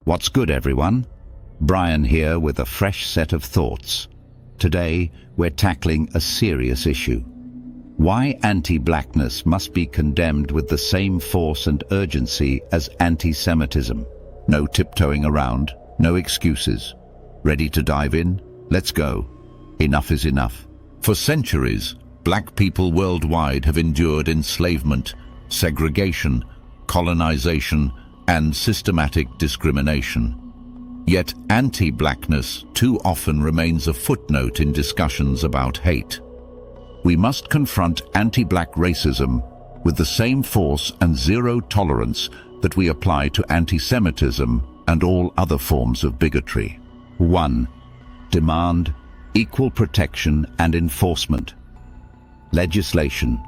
What's good, everyone? Brian here with a fresh set of thoughts. Today, we're tackling a serious issue. Why anti-Blackness must be condemned with the same force and urgency as anti-Semitism. No tiptoeing around, no excuses. Ready to dive in? Let's go. Enough is enough. For centuries, black people worldwide have endured enslavement, segregation, colonization, and systematic discrimination. Yet anti-Blackness too often remains a footnote in discussions about hate. We must confront anti-black racism with the same force and zero tolerance that we apply to anti-Semitism and all other forms of bigotry. 1. Demand equal protection and enforcement. Legislation.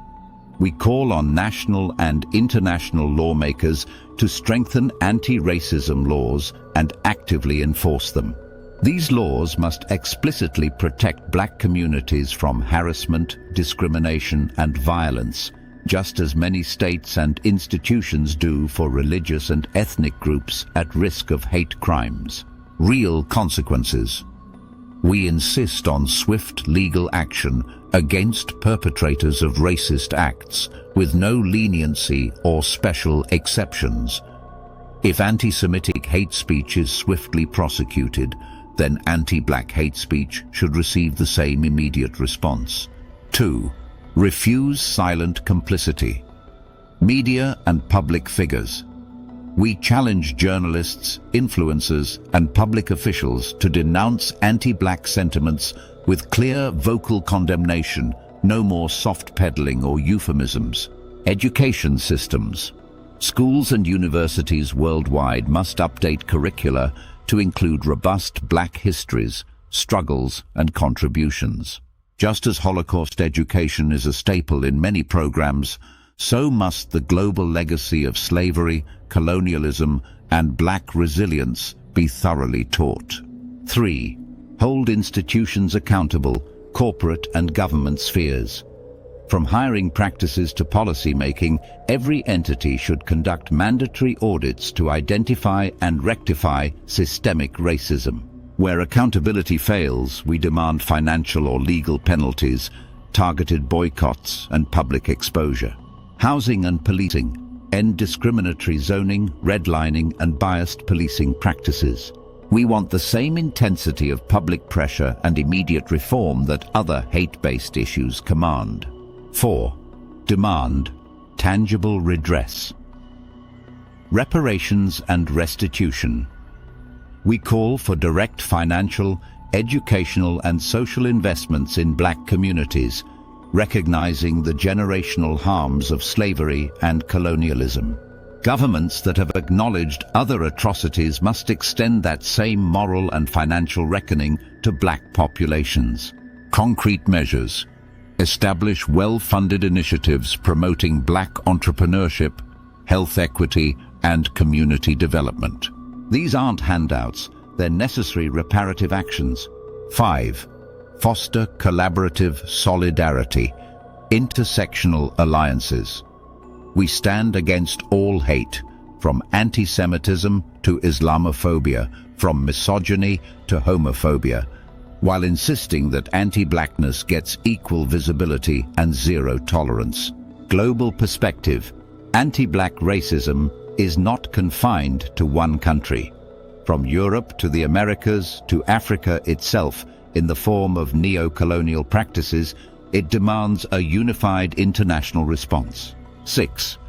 We call on national and international lawmakers to strengthen anti-racism laws and actively enforce them. These laws must explicitly protect black communities from harassment, discrimination, and violence, just as many states and institutions do for religious and ethnic groups at risk of hate crimes. Real consequences. We insist on swift legal action against perpetrators of racist acts, with no leniency or special exceptions. If anti-Semitic hate speech is swiftly prosecuted, then anti-black hate speech should receive the same immediate response. 2. Refuse silent complicity. Media and public figures. We challenge journalists, influencers, and public officials to denounce anti-black sentiments with clear vocal condemnation, no more soft peddling or euphemisms. Education systems. Schools and universities worldwide must update curricula to include robust black histories, struggles, and contributions. Just as Holocaust education is a staple in many programs, so must the global legacy of slavery, colonialism, and black resilience be thoroughly taught. 3. Hold institutions accountable, corporate and government spheres. From hiring practices to policy making, every entity should conduct mandatory audits to identify and rectify systemic racism. Where accountability fails, we demand financial or legal penalties, targeted boycotts, and public exposure. Housing and policing. End discriminatory zoning, redlining, and biased policing practices. We want the same intensity of public pressure and immediate reform that other hate-based issues command. 4. Demand tangible redress. Reparations and restitution. We call for direct financial, educational, and social investments in black communities, recognizing the generational harms of slavery and colonialism. Governments that have acknowledged other atrocities must extend that same moral and financial reckoning to black populations. Concrete measures. Establish well-funded initiatives promoting black entrepreneurship, health equity, and community development. These aren't handouts, they're necessary reparative actions. 5. Foster collaborative solidarity, intersectional alliances. We stand against all hate, from anti-Semitism to Islamophobia, from misogyny to homophobia, while insisting that anti-blackness gets equal visibility and zero tolerance. Global perspective. Anti-black racism is not confined to one country. From Europe to the Americas to Africa itself, in the form of neo-colonial practices, it demands a unified international response. 6.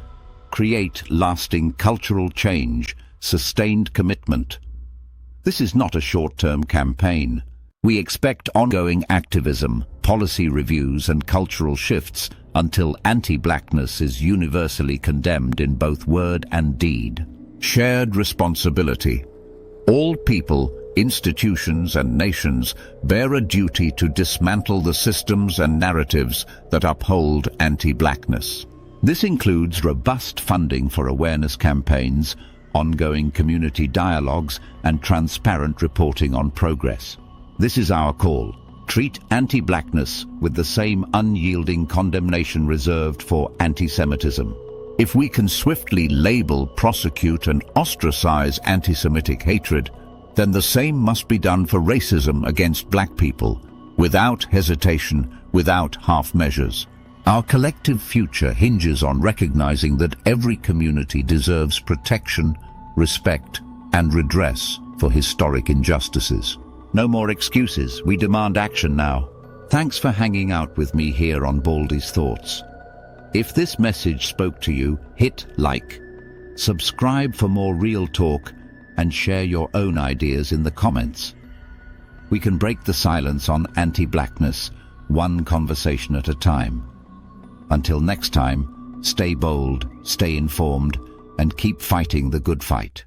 Create lasting cultural change, sustained commitment. This is not a short-term campaign. We expect ongoing activism, policy reviews, and cultural shifts until anti-blackness is universally condemned in both word and deed. Shared responsibility. All people, institutions, and nations bear a duty to dismantle the systems and narratives that uphold anti-blackness. This includes robust funding for awareness campaigns, ongoing community dialogues, and transparent reporting on progress. This is our call. Treat anti-blackness with the same unyielding condemnation reserved for anti-Semitism. If we can swiftly label, prosecute, and ostracize anti-Semitic hatred, then the same must be done for racism against black people, without hesitation, without half measures. Our collective future hinges on recognizing that every community deserves protection, respect, and redress for historic injustices. No more excuses. We demand action now. Thanks for hanging out with me here on Baldy's Thoughts. If this message spoke to you, hit like, subscribe for more real talk, and share your own ideas in the comments. We can break the silence on anti-blackness, one conversation at a time. Until next time, stay bold, stay informed, and keep fighting the good fight.